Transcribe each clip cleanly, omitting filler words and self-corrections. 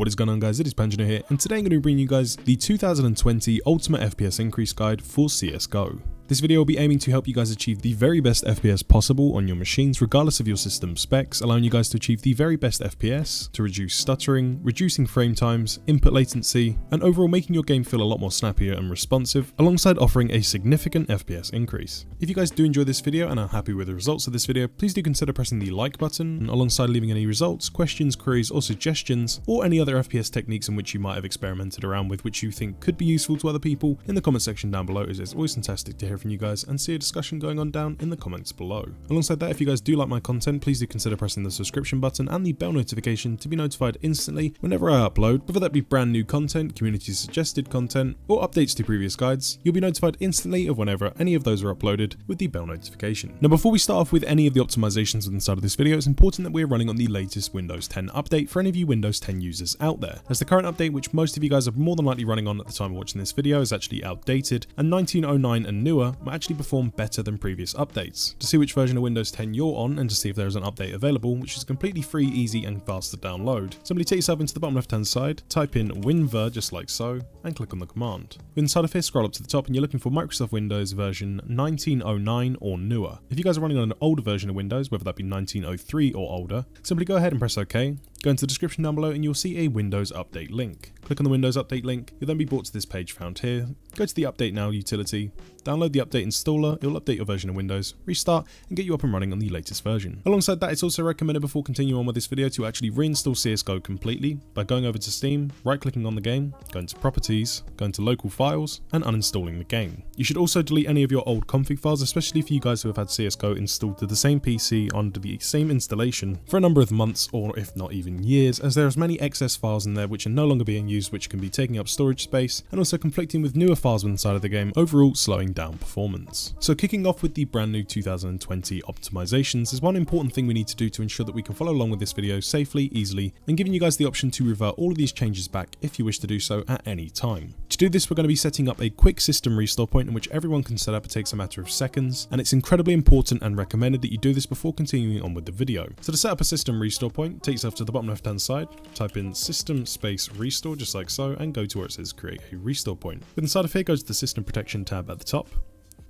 What is going on, guys? It is Panjano here, and today I'm going to bring you guys the 2020 Ultimate FPS Increase Guide for CSGO. This video will be aiming to help you guys achieve the very best FPS possible on your machines, regardless of your system specs, allowing you guys to achieve the very best FPS, to reduce stuttering, reducing frame times, input latency, and overall making your game feel a lot more snappier and responsive, alongside offering a significant FPS increase. If you guys do enjoy this video and are happy with the results of this video, please do consider pressing the like button, alongside leaving any results, questions, queries, or suggestions, or any other FPS techniques in which you might have experimented around with which you think could be useful to other people in the comment section down below, as it's always fantastic to hear from you guys and see a discussion going on down in the comments below. Alongside that, if you guys do like my content, please do consider pressing the subscription button and the bell notification to be notified instantly whenever I upload, whether that be brand new content, community suggested content, or updates to previous guides. You'll be notified instantly of whenever any of those are uploaded with the bell notification. Now, before we start off with any of the optimizations inside of this video, it's important that we're running on the latest Windows 10 update for any of you Windows 10 users out there, as the current update, which most of you guys are more than likely running on at the time of watching this video, is actually outdated, and 1909 and newer will actually perform better than previous updates. To see which version of Windows 10 you're on and to see if there is an update available, which is completely free, easy, and fast to download, simply take yourself into the bottom left hand side, type in WinVer just like so, and click on the command. Inside of here, scroll up to the top and you're looking for Microsoft Windows version 1909 or newer. If you guys are running on an older version of Windows, whether that be 1903 or older, simply go ahead and press OK. Go into the description down below and you'll see a Windows Update link. Click on the Windows Update link, you'll then be brought to this page found here. Go to the Update Now utility, download the Update Installer, it'll update your version of Windows, restart, and get you up and running on the latest version. Alongside that, it's also recommended before continuing on with this video to actually reinstall CSGO completely by going over to Steam, right-clicking on the game, going to Properties, going to Local Files, and uninstalling the game. You should also delete any of your old config files, especially for you guys who have had CSGO installed to the same PC under the same installation for a number of months, or if not even years, as there's many excess files in there which are no longer being used, which can be taking up storage space and also conflicting with newer files inside of the game, overall slowing down performance. So kicking off with the brand new 2020 optimizations is one important thing we need to do to ensure that we can follow along with this video safely, easily, and giving you guys the option to revert all of these changes back if you wish to do so at any time. To do this, we're going to be setting up a quick system restore point in which everyone can set up. It takes a matter of seconds, and it's incredibly important and recommended that you do this before continuing on with the video. So to set up a system restore point, take yourself to the bottom left hand side, type in system space restore just like so, and go to where it says create a restore point. With inside of here, go to the system protection tab at the top.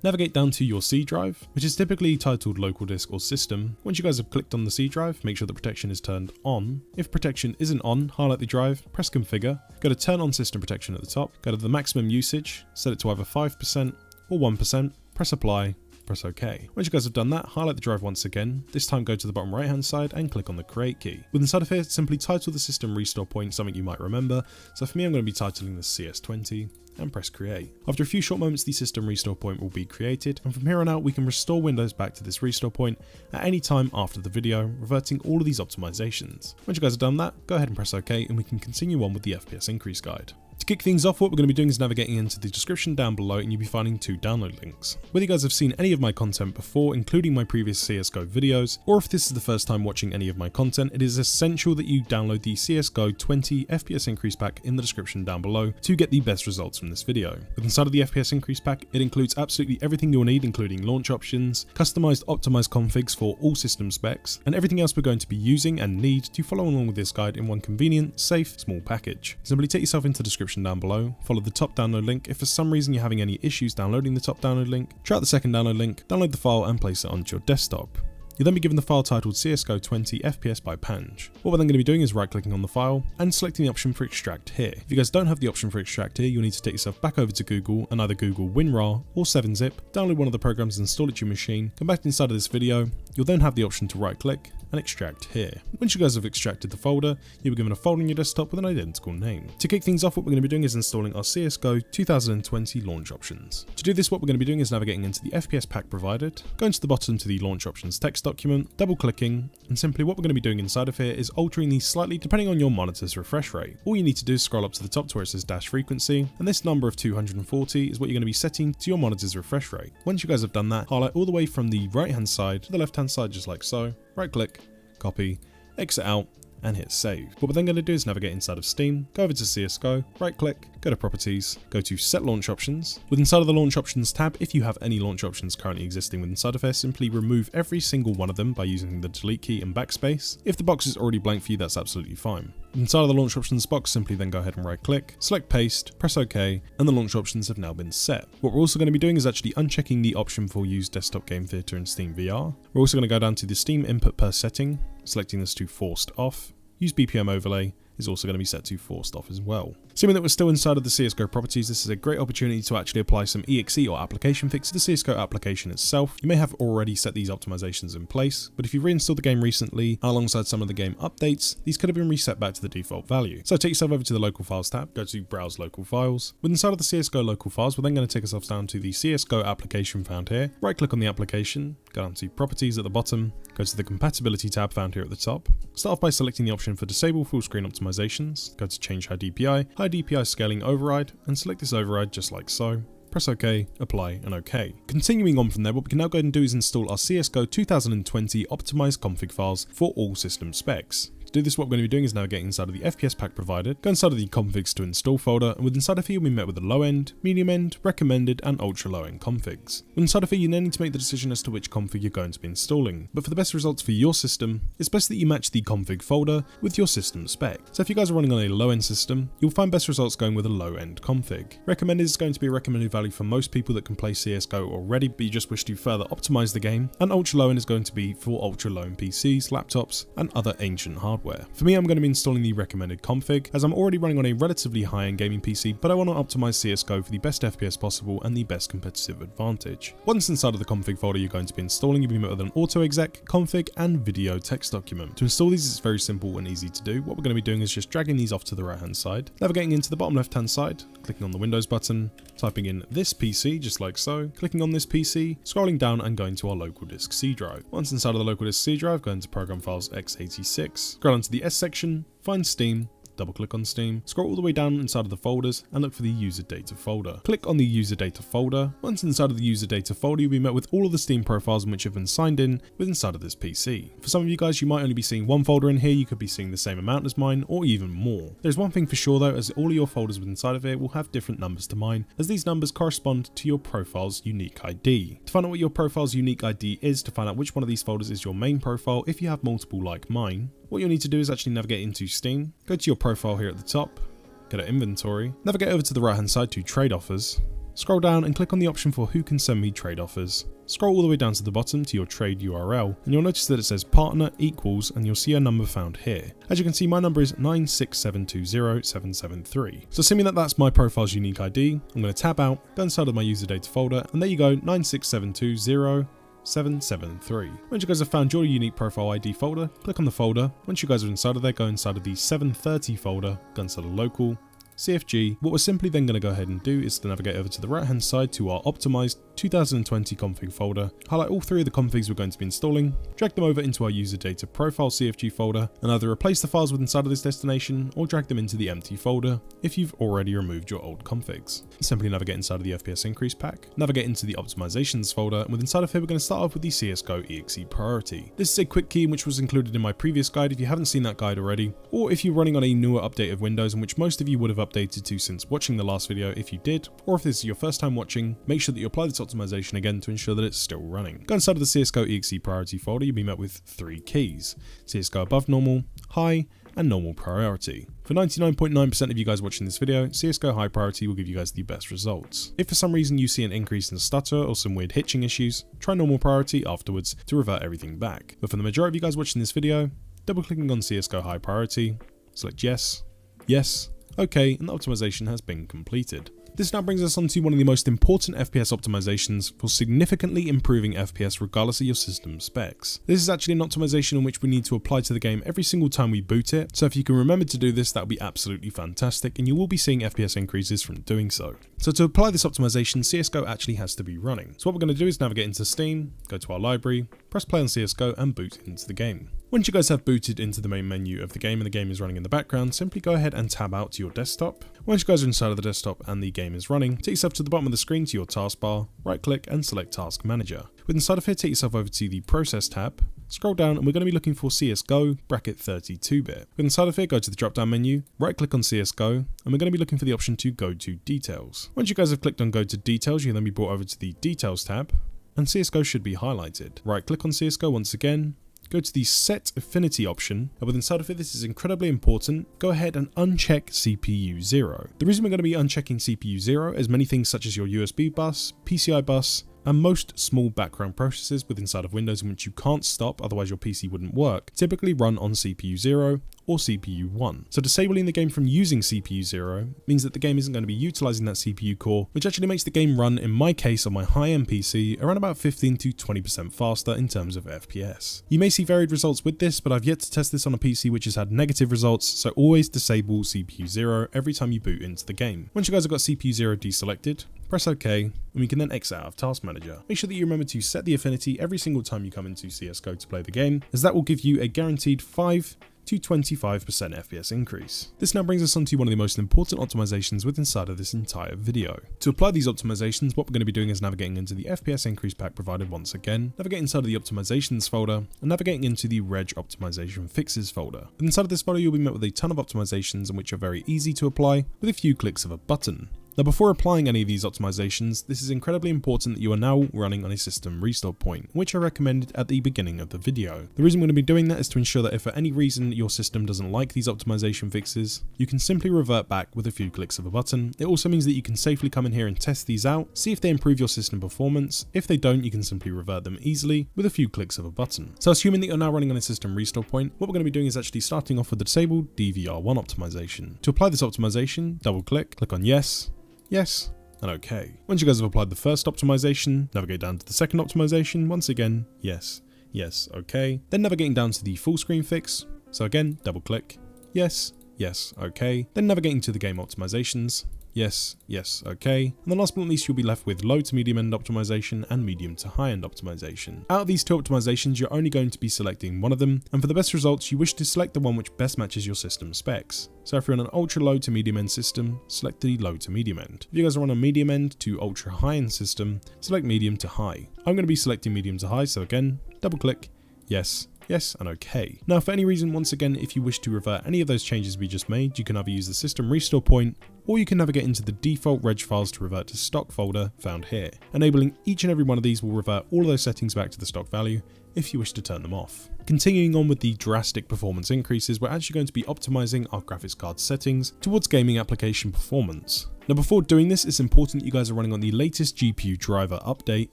Navigate down to your C drive, which is typically titled local disk or system. Once you guys have clicked on the C drive, make sure the protection is turned on. If protection isn't on, highlight the drive, press configure, go to turn on system protection at the top, go to the maximum usage, set it to either 5% or 1%, press apply, press OK. Once you guys have done that, highlight the drive once again, this time go to the bottom right hand side and click on the create key. With inside of here, simply title the system restore point something you might remember. So for me, I'm going to be titling this CS20 and press create. After a few short moments, the system restore point will be created, and from here on out we can restore Windows back to this restore point at any time after the video, reverting all of these optimizations. Once you guys have done that, go ahead and press OK and we can continue on with the FPS increase guide. To kick things off, what we're going to be doing is navigating into the description down below and you'll be finding two download links. Whether you guys have seen any of my content before, including my previous CSGO videos, or if this is the first time watching any of my content, it is essential that you download the CSGO 20 FPS increase pack in the description down below to get the best results from this video. With inside of the FPS increase pack, it includes absolutely everything you'll need, including launch options, customized optimized configs for all system specs, and everything else we're going to be using and need to follow along with this guide in one convenient, safe, small package. Simply take yourself into the description down below, follow the top download link. If for some reason you're having any issues downloading the top download link, try out the second download link, download the file and place it onto your desktop. You'll then be given the file titled CSGO 20 FPS by Panj. What we're then going to be doing is right clicking on the file and selecting the option for extract here. If you guys don't have the option for extract here, you'll need to take yourself back over to Google and either Google WinRAR or 7-zip, download one of the programs and install it to your machine, come back inside of this video, you'll then have the option to right click and extract here. Once you guys have extracted the folder, you'll be given a folder on your desktop with an identical name. To kick things off, what we're going to be doing is installing our CSGO 2020 launch options. To do this, what we're going to be doing is navigating into the FPS pack provided, going to the bottom to the launch options text document, double clicking, and simply what we're going to be doing inside of here is altering these slightly depending on your monitor's refresh rate. All you need to do is scroll up to the top to where it says dash frequency, and this number of 240 is what you're going to be setting to your monitor's refresh rate. Once you guys have done that, highlight all the way from the right hand side to the left hand side just like so, right click, copy, exit out, and hit save. What we're then going to do is navigate inside of Steam, go over to CSGO, right click, go to properties, go to set launch options. With inside of the launch options tab, if you have any launch options currently existing with inside of here, simply remove every single one of them by using the delete key and backspace. If the box is already blank for you, that's absolutely fine. Inside of the launch options box, simply then go ahead and right click, select paste, press OK, and the launch options have now been set. What we're also going to be doing is actually unchecking the option for use desktop game theater in Steam VR. We're also going to go down to the Steam input per setting, selecting this to forced off. Use BPM overlay is also going to be set to forced off as well. Assuming that we're still inside of the CSGO properties, this is a great opportunity to actually apply some EXE or application fix to the CSGO application itself. You may have already set these optimizations in place, but if you reinstalled the game recently alongside some of the game updates, these could have been reset back to the default value. So take yourself over to the local files tab, go to browse local files. With inside of the CSGO local files, we're then going to take ourselves down to the CSGO application found here, right click on the application, go down to properties at the bottom, go to the compatibility tab found here at the top. Start off by selecting the option for disable full screen optimizations, go to change high DPI scaling override, and select this override just like so. Press OK, apply, and OK. Continuing on from there, what we can now go ahead and do is install our CSGO 2020 optimized config files for all system specs. To do this, what we're going to be doing is navigate inside of the FPS pack provided, go inside of the configs to install folder, and with inside of here we met with the low end, medium end, recommended, and ultra low end configs. With inside of here you then need to make the decision as to which config you're going to be installing, but for the best results for your system, it's best that you match the config folder with your system spec. So if you guys are running on a low end system, you'll find best results going with a low end config. Recommended is going to be a recommended value for most people that can play CSGO already, but you just wish to further optimize the game, and ultra low end is going to be for ultra low end PCs, laptops, and other ancient hardware. For me, I'm going to be installing the recommended config, as I'm already running on a relatively high-end gaming PC, but I want to optimize CSGO for the best FPS possible and the best competitive advantage. Once inside of the config folder you're going to be installing, you'll be met with an auto exec, config, and video text document. To install these, it's very simple and easy to do. What we're going to be doing is just dragging these off to the right-hand side, navigating into the bottom left-hand side, clicking on the Windows button, typing in this PC just like so, clicking on this PC, scrolling down and going to our local disk C drive. Once inside of the local disk C drive, go into program files x86, scroll onto the S section, find Steam, double click on Steam, scroll all the way down inside of the folders and look for the user data folder. Click on the user data folder. Once inside of the user data folder, you'll be met with all of the Steam profiles in which have been signed in with inside of this PC. For some of you guys, you might only be seeing one folder in here, you could be seeing the same amount as mine or even more. There's one thing for sure though, as all of your folders within inside of here will have different numbers to mine, as these numbers correspond to your profile's unique ID. To find out what your profile's unique ID is, to find out which one of these folders is your main profile, if you have multiple like mine, what you'll need to do is actually navigate into Steam, go to your profile here at the top, go to inventory, navigate over to the right hand side to trade offers, scroll down and click on the option for who can send me trade offers. Scroll all the way down to the bottom to your trade URL and you'll notice that it says partner equals and you'll see a number found here. As you can see, my number is 967207773. So assuming that that's my profile's unique ID, I'm going to tab out, go inside of my user data folder, and there you go, 967207773. Once you guys have found your unique profile ID folder, click on the folder. Once you guys are inside of there, go inside of the 730 folder, go inside of local, CFG. What we're simply then going to go ahead and do is to navigate over to the right hand side to our optimized 2020 config folder, highlight all three of the configs we're going to be installing, drag them over into our user data profile CFG folder, and either replace the files with inside of this destination or drag them into the empty folder if you've already removed your old configs. Simply navigate inside of the FPS increase pack, navigate into the optimizations folder, and with inside of here we're going to start off with the CSGO EXE priority. This is a quick key which was included in my previous guide if you haven't seen that guide already, or if you're running on a newer update of Windows, in which most of you would have updated to since watching the last video. If you did, or if this is your first time watching, make sure that you apply this optimization again to ensure that it's still running. Go inside of the CSGO EXE priority folder, you'll be met with three keys: CSGO above normal, high, and normal priority. For 99.9% of you guys watching this video, CSGO high priority will give you guys the best results. If for some reason you see an increase in stutter or some weird hitching issues, try normal priority afterwards to revert everything back. But for the majority of you guys watching this video, double clicking on CSGO high priority, select yes, yes, okay, and the optimization has been completed. This now brings us on to one of the most important FPS optimizations for significantly improving FPS regardless of your system specs. This is actually an optimization in which we need to apply to the game every single time we boot it, so if you can remember to do this, that would be absolutely fantastic, and you will be seeing FPS increases from doing so. So to apply this optimization, CSGO actually has to be running. So what we're going to do is navigate into Steam, go to our library, press play on CSGO, and boot into the game. Once you guys have booted into the main menu of the game and the game is running in the background, simply go ahead and tab out to your desktop. Once you guys are inside of the desktop and the game is running, take yourself to the bottom of the screen to your taskbar, right click and select Task Manager. With inside of here, take yourself over to the Process tab, scroll down and we're going to be looking for CSGO bracket 32-bit. With inside of here, go to the drop down menu, right click on CSGO, and we're going to be looking for the option to go to Details. Once you guys have clicked on Go to Details, you'll then be brought over to the Details tab, and CSGO should be highlighted. Right click on CSGO once again, go to the set affinity option, and with inside of it, this is incredibly important, go ahead and uncheck CPU 0. The reason we're going to be unchecking CPU 0 is many things such as your USB bus, PCI bus, and most small background processes with inside of Windows in which you can't stop, otherwise your PC wouldn't work, typically run on CPU 0 or CPU 1. So disabling the game from using CPU 0 means that the game isn't going to be utilizing that CPU core, which actually makes the game run, in my case on my high-end PC, around about 15 to 20% faster in terms of FPS. You may see varied results with this, but I've yet to test this on a PC which has had negative results, so always disable CPU 0 every time you boot into the game. Once you guys have got CPU 0 deselected, press OK, and we can then exit out of Task Manager. Make sure that you remember to set the affinity every single time you come into CSGO to play the game, as that will give you a guaranteed 5 to 25% FPS increase. This now brings us on to one of the most important optimizations within inside of this entire video. To apply these optimizations, what we're going to be doing is navigating into the FPS increase pack provided once again, navigating inside of the optimizations folder, and navigating into the reg optimization fixes folder. And inside of this folder, you'll be met with a ton of optimizations in which are very easy to apply with a few clicks of a button. Now, before applying any of these optimizations, this is incredibly important that you are now running on a system restore point, which I recommended at the beginning of the video. The reason we're going to be doing that is to ensure that if for any reason your system doesn't like these optimization fixes, you can simply revert back with a few clicks of a button. It also means that you can safely come in here and test these out, see if they improve your system performance. If they don't, you can simply revert them easily with a few clicks of a button. So assuming that you're now running on a system restore point, what we're going to be doing is actually starting off with the disabled DVR1 optimization. To apply this optimization, double click on yes, yes, and OK. Once you guys have applied the first optimization, navigate down to the second optimization, once again, yes, yes, OK. Then navigating down to the full screen fix, so again, double click, yes, yes, OK. Then navigating to the game optimizations, yes, yes, okay. And then last but not least, you'll be left with low to medium end optimization and medium to high end optimization. Out of these two optimizations, you're only going to be selecting one of them, and for the best results, you wish to select the one which best matches your system specs. So if you're on an ultra low to medium end system, select the low to medium end. If you guys are on a medium end to ultra high end system, select medium to high. I'm going to be selecting medium to high, so again, double click, yes, yes, and OK. Now, for any reason, once again, if you wish to revert any of those changes we just made, you can either use the system restore point, or you can navigate into the default reg files to revert to stock folder found here. Enabling each and every one of these will revert all of those settings back to the stock value if you wish to turn them off. Continuing on with the drastic performance increases, we're actually going to be optimizing our graphics card settings towards gaming application performance. Now, before doing this, it's important that you guys are running on the latest GPU driver update,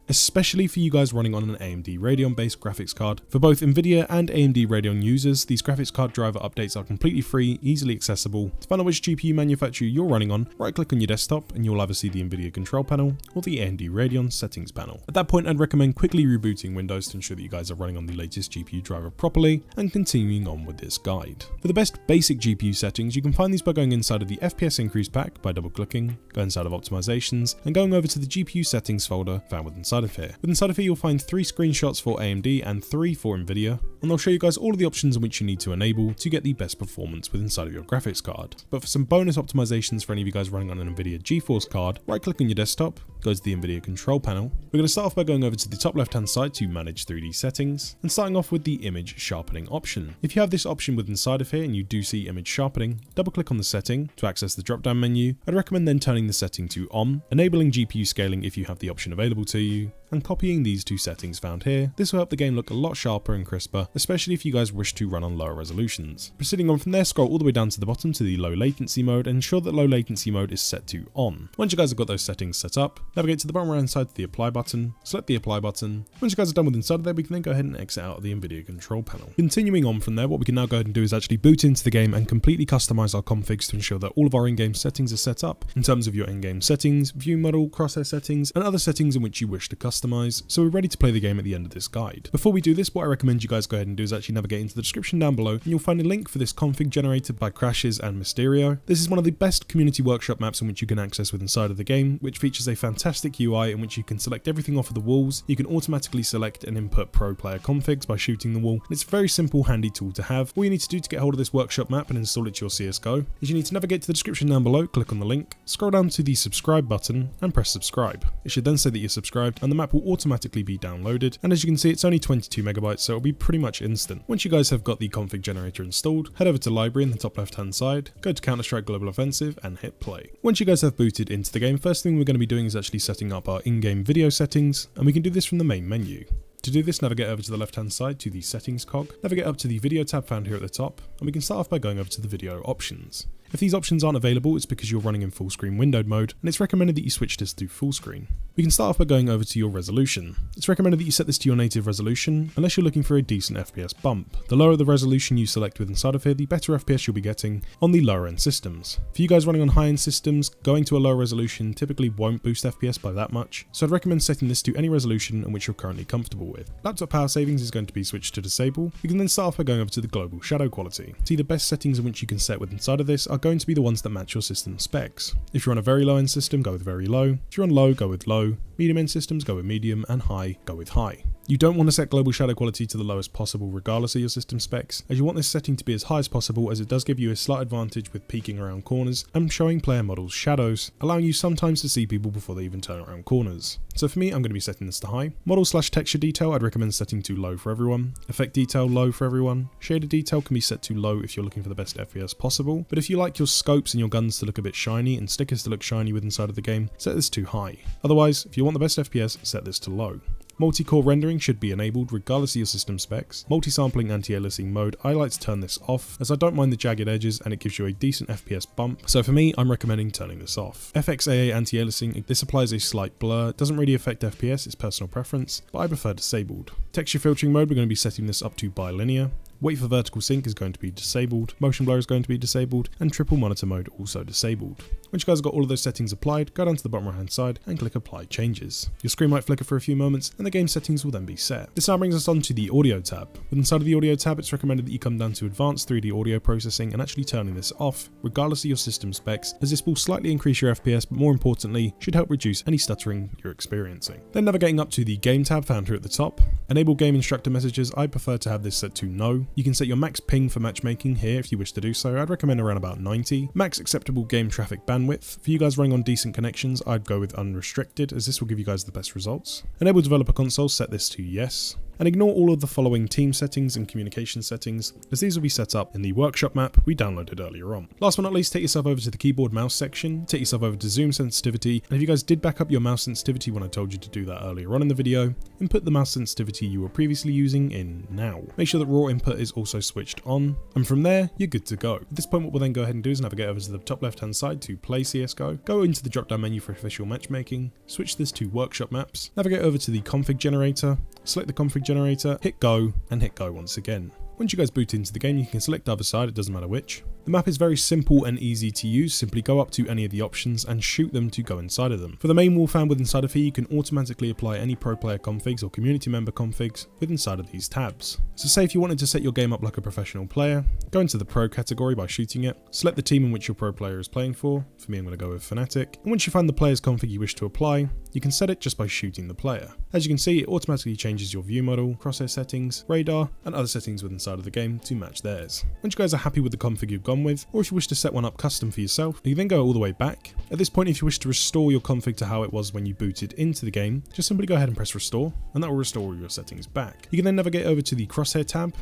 especially for you guys running on an AMD Radeon based graphics card. For both Nvidia and AMD Radeon users, these graphics card driver updates are completely free, easily accessible. To find out which GPU manufacturer you're running on, right click on your desktop and you'll either see the Nvidia control panel or the AMD Radeon settings panel. At that point, I'd recommend quickly rebooting Windows to ensure that you guys are running on the latest GPU driver properly and continuing on with this guide. For the best basic GPU settings, you can find these by going inside of the FPS increase pack by double clicking, go inside of optimizations, and going over to the GPU settings folder found within inside of here. Within inside of here, you'll find 3 screenshots for AMD and 3 for Nvidia, and they'll show you guys all of the options in which you need to enable to get the best performance within inside of your graphics card. But for some bonus optimizations for any of you guys running on an Nvidia GeForce card, right click on your desktop, go to the Nvidia control panel. We're going to start off by going over to the top left hand side to manage 3D settings, and starting off with the image sharpening option. If you have this option within inside of here and you do see image sharpening, double click on the setting to access the drop down menu. I'd recommend then turning the setting to on, enabling GPU scaling if you have the option available to you, and copying these 2 settings found here. This will help the game look a lot sharper and crisper, especially if you guys wish to run on lower resolutions. Proceeding on from there, scroll all the way down to the bottom to the low latency mode and ensure that low latency mode is set to on. Once you guys have got those settings set up, navigate to the bottom right hand side to the apply button, select the apply button. Once you guys are done with inside of there, we can then go ahead and exit out of the Nvidia control panel. Continuing on from there, what we can now go ahead and do is actually boot into the game and completely customize our configs to ensure that all of our in-game settings are set up in terms of your in-game settings, view model, crosshair settings, and other settings in which you wish to customize, so we're ready to play the game at the end of this guide. Before we do this, what I recommend you guys go ahead and do is actually navigate into the description down below, and you'll find a link for this config generated by Crashes and Mysterio. This is one of the best community workshop maps in which you can access within inside of the game, which features a fantastic UI in which you can select everything off of the walls. You can automatically select and input pro player configs by shooting the wall, and it's a very simple, handy tool to have. All you need to do to get hold of this workshop map and install it to your CSGO is you need to navigate to the description down below, click on the link, scroll down to the subscribe button, and press subscribe. It should then say that you're subscribed, and the map will automatically be downloaded, and as you can see, it's only 22 megabytes, so it'll be pretty much instant. Once you guys have got the config generator installed, head over to library in the top left hand side, go to Counter-Strike Global Offensive, and hit play. Once you guys have booted into the game, first thing we're going to be doing is actually setting up our in-game video settings, and we can do this from the main menu. To To do this, navigate over to the left hand side to the settings cog, navigate up to the video tab found here at the top, and we can start off by going over to the video options. If these options aren't available, it's because you're running in full screen windowed mode, and it's recommended that you switch this to full screen. We can start off by going over to your resolution. It's recommended that you set this to your native resolution, unless you're looking for a decent FPS bump. The lower the resolution you select with inside of here, the better FPS you'll be getting on the lower end systems. For you guys running on high end systems, going to a lower resolution typically won't boost FPS by that much, so I'd recommend setting this to any resolution in which you're currently comfortable with. Laptop power savings is going to be switched to disable. You can then start off by going over to the global shadow quality. See, the best settings in which you can set with inside of this are going to be the ones that match your system specs. If you're on a very low end system, go with very low. If you're on low, go with low. Medium end systems, go with medium, and high, go with high. You don't want to set global shadow quality to the lowest possible regardless of your system specs, as you want this setting to be as high as possible, as it does give you a slight advantage with peeking around corners and showing player models shadows, allowing you sometimes to see people before they even turn around corners. So for me, I'm going to be setting this to high. Model/texture detail, I'd recommend setting to low for everyone. Effect detail, low for everyone. Shader detail can be set to low if you're looking for the best FPS possible, but if you like your scopes and your guns to look a bit shiny and stickers to look shiny with inside of the game, set this to high. Otherwise, if you want the best FPS, set this to low. Multi-core rendering should be enabled regardless of your system specs. Multi-sampling anti-aliasing mode, I like to turn this off as I don't mind the jagged edges and it gives you a decent FPS bump, so for me I'm recommending turning this off. FXAA anti-aliasing, this applies a slight blur, doesn't really affect FPS, it's personal preference, but I prefer disabled. Texture filtering mode, we're going to be setting this up to bilinear. Wait for vertical sync is going to be disabled, motion blur is going to be disabled, and triple monitor mode also disabled. Once you guys have got all of those settings applied, go down to the bottom right hand side and click apply changes. Your screen might flicker for a few moments and the game settings will then be set. This now brings us on to the audio tab. With inside of the audio tab, it's recommended that you come down to advanced 3D audio processing and actually turning this off regardless of your system specs, as this will slightly increase your FPS, but more importantly should help reduce any stuttering you're experiencing. Then navigating up to the game tab found here at the top, enable game instructor messages, I prefer to have this set to no. You can set your max ping for matchmaking here if you wish to do so. I'd recommend around about 90. Max acceptable game traffic bandwidth. For you guys running on decent connections, I'd go with unrestricted, as this will give you guys the best results. Enable developer console, set this to yes. And ignore all of the following team settings and communication settings, as these will be set up in the workshop map we downloaded earlier on. Last but not least, take yourself over to the keyboard mouse section, take yourself over to zoom sensitivity, and if you guys did back up your mouse sensitivity when I told you to do that earlier on in the video, input the mouse sensitivity you were previously using in now. Make sure that raw input is also switched on, and from there, you're good to go. At this point, what we'll then go ahead and do is navigate over to the top left hand side to play CSGO, go into the drop down menu for official matchmaking, switch this to workshop maps, navigate over to the config generator, select the config generator, hit go, and hit go once again. Once you guys boot into the game, you can select either side, it doesn't matter which. The map is very simple and easy to use, simply go up to any of the options and shoot them to go inside of them. For the main wall found with inside of here, you can automatically apply any pro player configs or community member configs with inside of these tabs. So say if you wanted to set your game up like a professional player, go into the pro category by shooting it, select the team in which your pro player is playing for me I'm going to go with Fnatic, and once you find the player's config you wish to apply, you can set it just by shooting the player. As you can see, it automatically changes your view model, crosshair settings, radar, and other settings with inside of the game to match theirs. Once you guys are happy with the config you've gone with, or if you wish to set one up custom for yourself, you then go all the way back. At this point, if you wish to restore your config to how it was when you booted into the game, just simply go ahead and press restore, and that will restore all your settings back. You can then navigate over to the crosshair tab.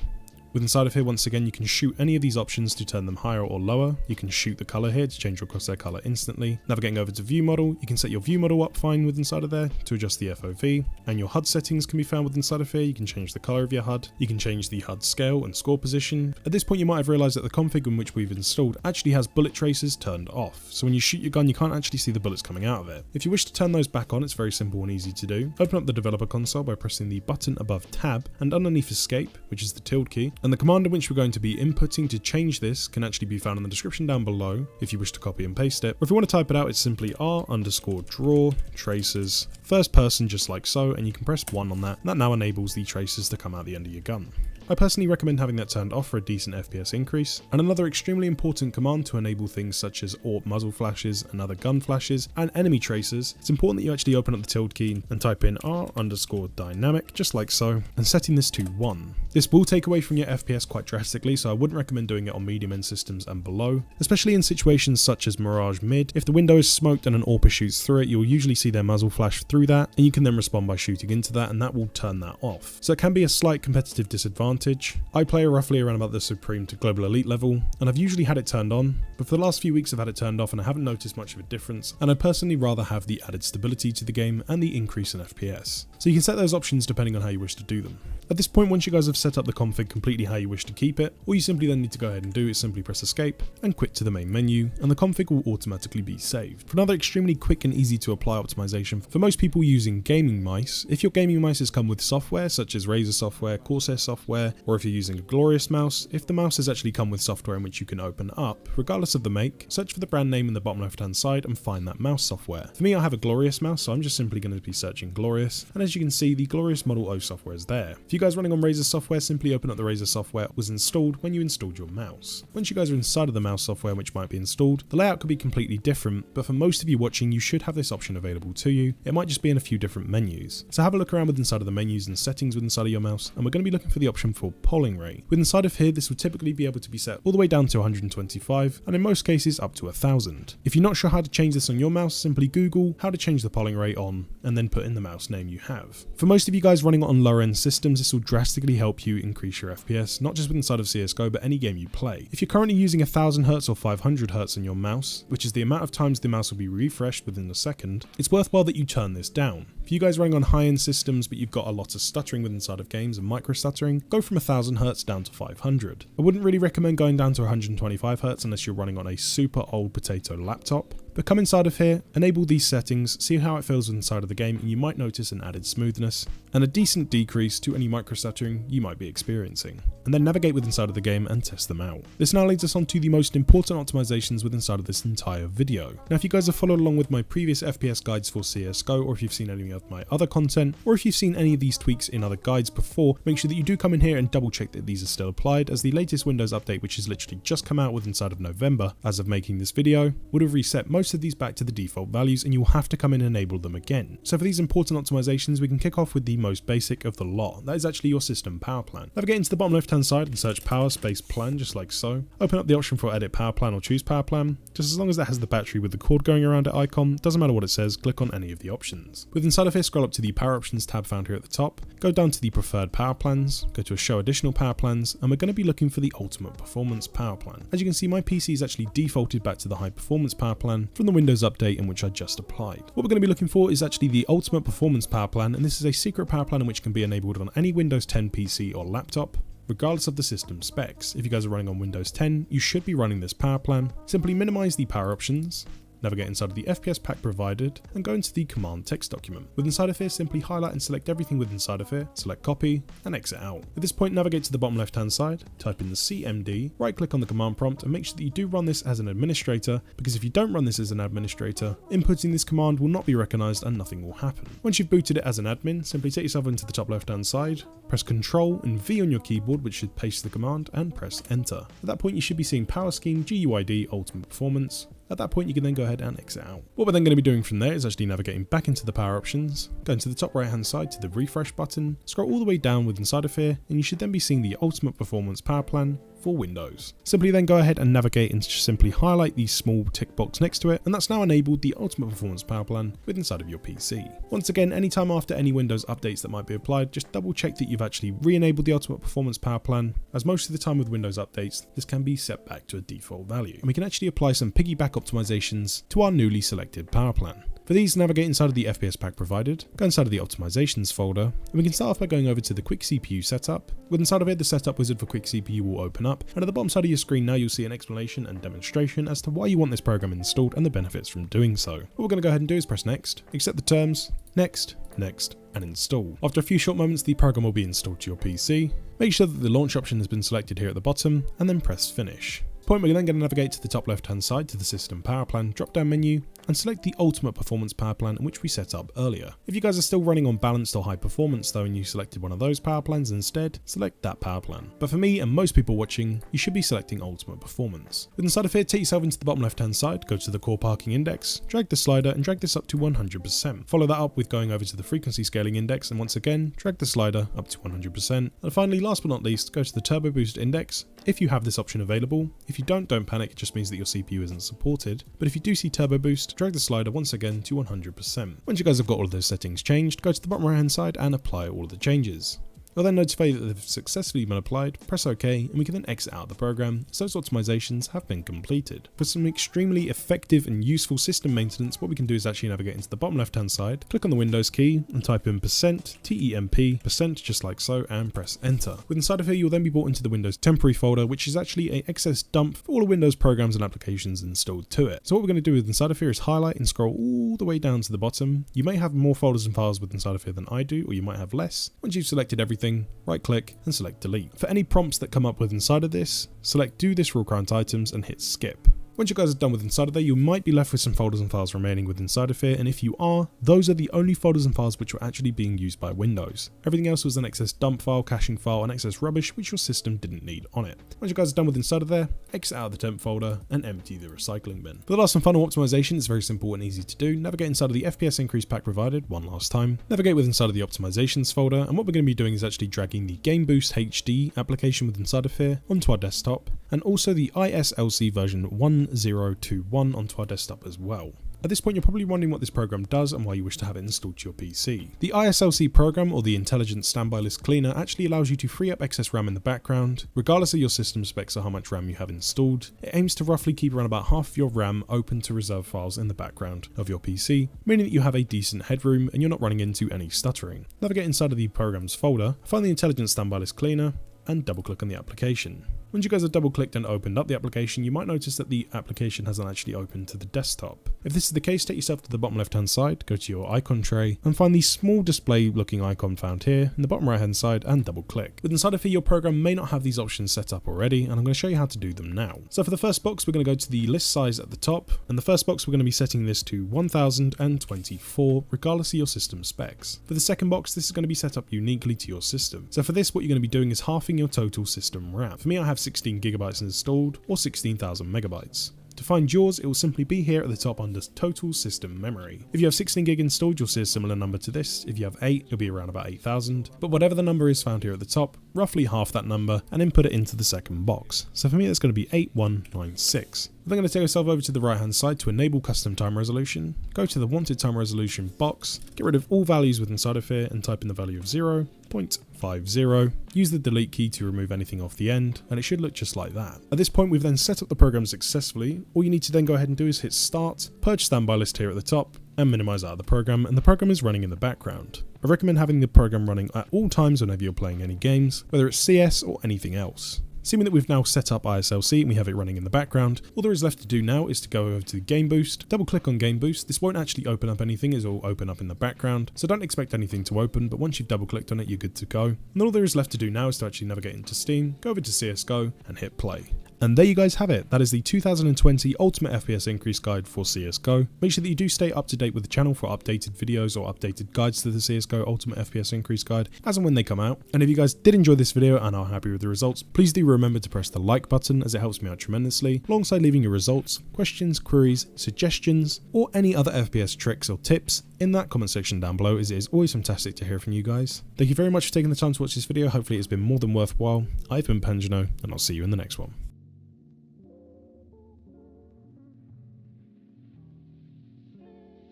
With inside of here, once again, you can shoot any of these options to turn them higher or lower. You can shoot the color here to change your crosshair color instantly. Navigating over to view model, you can set your view model up fine with inside of there to adjust the FOV, and your HUD settings can be found with inside of here. You can change the color of your HUD, you can change the HUD scale and score position. At this point, you might have realized that the config in which we've installed actually has bullet tracers turned off. So when you shoot your gun, you can't actually see the bullets coming out of it. If you wish to turn those back on, it's very simple and easy to do. Open up the developer console by pressing the button above tab and underneath escape, which is the tilde key, and the command in which we're going to be inputting to change this can actually be found in the description down below if you wish to copy and paste it, or if you want to type it out, it's simply r_draw tracers first person, just like so, and you can press 1 on that, and that now enables the tracers to come out the end of your gun. I personally recommend having that turned off for a decent FPS increase. And another extremely important command to enable things such as AWP muzzle flashes and other gun flashes and enemy tracers, it's important that you actually open up the tilde key and type in r_dynamic, just like so, and setting this to 1. This will take away from your FPS quite drastically, so I wouldn't recommend doing it on medium end systems and below, especially in situations such as Mirage Mid. If the window is smoked and an AWPer shoots through it, you'll usually see their muzzle flash through that, and you can then respond by shooting into that, and that will turn that off. So it can be a slight competitive disadvantage advantage. I play roughly around about the Supreme to Global Elite level, and I've usually had it turned on, but for the last few weeks I've had it turned off and I haven't noticed much of a difference, and I personally rather have the added stability to the game and the increase in FPS. So you can set those options depending on how you wish to do them. At this point, once you guys have set up the config completely how you wish to keep it, all you simply then need to go ahead and do is simply press escape and quit to the main menu, and the config will automatically be saved. For another extremely quick and easy to apply optimization for most people using gaming mice, if your gaming mice has come with software such as Razer software, Corsair software, or if you're using a Glorious mouse, if the mouse has actually come with software in which you can open up, regardless of the make, search for the brand name in the bottom left hand side and find that mouse software. For me, I have a Glorious mouse, so I'm just simply going to be searching Glorious, and as you can see, the Glorious Model O software is there. If you guys running on Razer software, simply open up the Razer software was installed when you installed your mouse. Once you guys are inside of the mouse software which might be installed, the layout could be completely different, but for most of you watching, you should have this option available to you. It might just be in a few different menus. So have a look around with inside of the menus and settings with inside of your mouse, and we're going to be looking for the option for polling rate. With inside of here, this will typically be able to be set all the way down to 125, and in most cases up to 1000. If you're not sure how to change this on your mouse, simply Google how to change the polling rate on, and then put in the mouse name you have. For most of you guys running on lower end systems, this will drastically help you increase your FPS, not just with inside of CSGO, but any game you play. If you're currently using 1000Hz or 500Hz in your mouse, which is the amount of times the mouse will be refreshed within a second, it's worthwhile that you turn this down. For you guys running on high-end systems but you've got a lot of stuttering with inside of games and micro stuttering, go from 1000Hz down to 500. I wouldn't really recommend going down to 125Hz unless you're running on a super old potato laptop. But come inside of here, enable these settings, see how it feels inside of the game, and you might notice an added smoothness and a decent decrease to any micro stuttering you might be experiencing. And then navigate with inside of the game and test them out. This now leads us on to the most important optimizations with inside of this entire video. Now if you guys have followed along with my previous FPS guides for CSGO, or if you've seen any of my other content, or if you've seen any of these tweaks in other guides before, make sure that you do come in here and double check that these are still applied, as the latest Windows update, which has literally just come out with inside of November as of making this video, would have reset most of these back to the default values, and you'll have to come in and enable them again. So for these important optimizations, we can kick off with the most basic of the lot. That is actually your system power plan. Navigate into the bottom left hand side and search power space plan, just like so. Open up the option for edit power plan or choose power plan. Just as long as that has the battery with the cord going around it icon, doesn't matter what it says, click on any of the options. With inside of here, scroll up to the power options tab found here at the top, go down to the preferred power plans, go to a show additional power plans, and we're going to be looking for the ultimate performance power plan. As you can see, my PC is actually defaulted back to the high performance power plan from the Windows update in which I just applied. What we're going to be looking for is actually the ultimate performance power plan, and this is a secret power plan in which can be enabled on any Windows 10 PC or laptop, regardless of the system specs. If you guys are running on Windows 10, you should be running this power plan. Simply minimize the power options, navigate inside of the FPS pack provided, and go into the command text document. With inside of here, simply highlight and select everything with inside of here, select copy, and exit out. At this point, navigate to the bottom left hand side, type in the CMD, right click on the command prompt, and make sure that you do run this as an administrator, because if you don't run this as an administrator, inputting this command will not be recognized and nothing will happen. Once you've booted it as an admin, simply take yourself into the top left hand side, press Ctrl and V on your keyboard, which should paste the command, and press enter. At that point, you should be seeing Power Scheme, GUID, Ultimate Performance. At that point, you can then go ahead and exit out. What we're then going to be doing from there is actually navigating back into the power options, going to the top right hand side to the refresh button, scroll all the way down with inside of here, and you should then be seeing the ultimate performance power plan for Windows. Simply then go ahead and navigate and just simply highlight the small tick box next to it, and that's now enabled the ultimate performance power plan with inside of your PC. Once again, anytime after any Windows updates that might be applied, just double check that you've actually re-enabled the ultimate performance power plan, as most of the time with Windows updates, this can be set back to a default value. And we can actually apply some piggyback optimizations to our newly selected power plan. For these, navigate inside of the FPS pack provided, go inside of the optimizations folder, and we can start off by going over to the quick CPU setup. With inside of it, the setup wizard for quick CPU will open up, and at the bottom side of your screen now you'll see an explanation and demonstration as to why you want this program installed and the benefits from doing so. What we're going to go ahead and do is press next, accept the terms, next, and install. After a few short moments, the program will be installed to your PC. Make sure that the launch option has been selected here at the bottom, and then press finish. We're then going to navigate to the top left hand side to the system power plan drop down menu and select the ultimate performance power plan in which we set up earlier. If you guys are still running on balanced or high performance though and you selected one of those power plans instead, select that power plan. But for me and most people watching, you should be selecting ultimate performance. With inside of here, take yourself into the bottom left hand side, go to the core parking index, drag the slider and drag this up to 100%. Follow that up with going over to the frequency scaling index and once again, drag the slider up to 100%. And finally, last but not least, go to the turbo boost index if you have this option available. If you don't panic, it just means that your CPU isn't supported. But if you do see turbo boost, drag the slider once again to 100%. Once you guys have got all of those settings changed, go to the bottom right hand side and apply all of the changes. It'll then notify that they've successfully been applied, press OK, and we can then exit out of the program as those optimizations have been completed. For some extremely effective and useful system maintenance, what we can do is actually navigate into the bottom left hand side, click on the Windows key and type in %temp% just like so, and press enter. With inside of here, you'll then be brought into the Windows temporary folder, which is actually an excess dump for all the Windows programs and applications installed to it. So what we're going to do with inside of here is highlight and scroll all the way down to the bottom. You may have more folders and files with inside of here than I do, or you might have less. Once you've selected everything, right click and select delete. For any prompts that come up with inside of this, select do this for all current items and hit skip. Once you guys are done with inside of there, you might be left with some folders and files remaining with inside of here, and if you are, those are the only folders and files which were actually being used by Windows. Everything else was an excess dump file, caching file, and excess rubbish which your system didn't need on it. Once you guys are done with inside of there, exit out of the temp folder and empty the recycling bin. For the last and final optimization, it's very simple and easy to do. Navigate inside of the FPS increase pack provided one last time. Navigate with inside of the optimizations folder, and what we're going to be doing is actually dragging the Game Boost HD application with inside of here onto our desktop, and also the ISLC version 1021 onto our desktop as well. At this point, you're probably wondering what this program does and why you wish to have it installed to your PC. The ISLC program, or the Intelligent Standby List Cleaner, actually allows you to free up excess RAM in the background, regardless of your system specs or how much RAM you have installed. It aims to roughly keep around about half of your RAM open to reserve files in the background of your PC, meaning that you have a decent headroom and you're not running into any stuttering. Navigate inside of the programs folder, find the Intelligent Standby List Cleaner, and double click on the application. Once you guys have double clicked and opened up the application, you might notice that the application hasn't actually opened to the desktop. If this is the case, take yourself to the bottom left hand side, go to your icon tray and find the small display looking icon found here in the bottom right hand side and double click. With inside of here, your program may not have these options set up already, and I'm going to show you how to do them now. So for the first box, we're going to go to the list size at the top, and the first box we're going to be setting this to 1024 regardless of your system specs. For the second box, this is going to be set up uniquely to your system. So for this, what you're going to be doing is halving your total system RAM. For me, I have 16 gigabytes installed or 16,000 megabytes. To find yours, it will simply be here at the top under total system memory. If you have 16 gig installed, you'll see a similar number to this. If you have 8, it'll be around about 8,000. But whatever the number is found here at the top, roughly half that number and input it into the second box. So for me, that's going to be 8196. Then I'm going to take myself over to the right hand side to enable custom time resolution. Go to the wanted time resolution box, get rid of all values with inside of here and type in the value of 0.50. Use the delete key to remove anything off the end, and it should look just like that. At this point, we've then set up the program successfully. All you need to then go ahead and do is hit start, purge standby list here at the top, and minimize out of the program, and the program is running in the background. I recommend having the program running at all times whenever you're playing any games, whether it's CS or anything else. Assuming that we've now set up ISLC and we have it running in the background, all there is left to do now is to go over to Game Boost, double click on Game Boost. This won't actually open up anything, it will open up in the background, so don't expect anything to open, but once you've double clicked on it, you're good to go. And all there is left to do now is to actually navigate into Steam, go over to CSGO and hit play. And there you guys have it. That is the 2020 Ultimate FPS Increase Guide for CSGO. Make sure that you do stay up to date with the channel for updated videos or updated guides to the CSGO Ultimate FPS Increase Guide as and when they come out. And if you guys did enjoy this video and are happy with the results, please do remember to press the like button as it helps me out tremendously, alongside leaving your results, questions, queries, suggestions, or any other FPS tricks or tips in that comment section down below, as it is always fantastic to hear from you guys. Thank you very much for taking the time to watch this video. Hopefully it's been more than worthwhile. I've been Panjano, and I'll see you in the next one.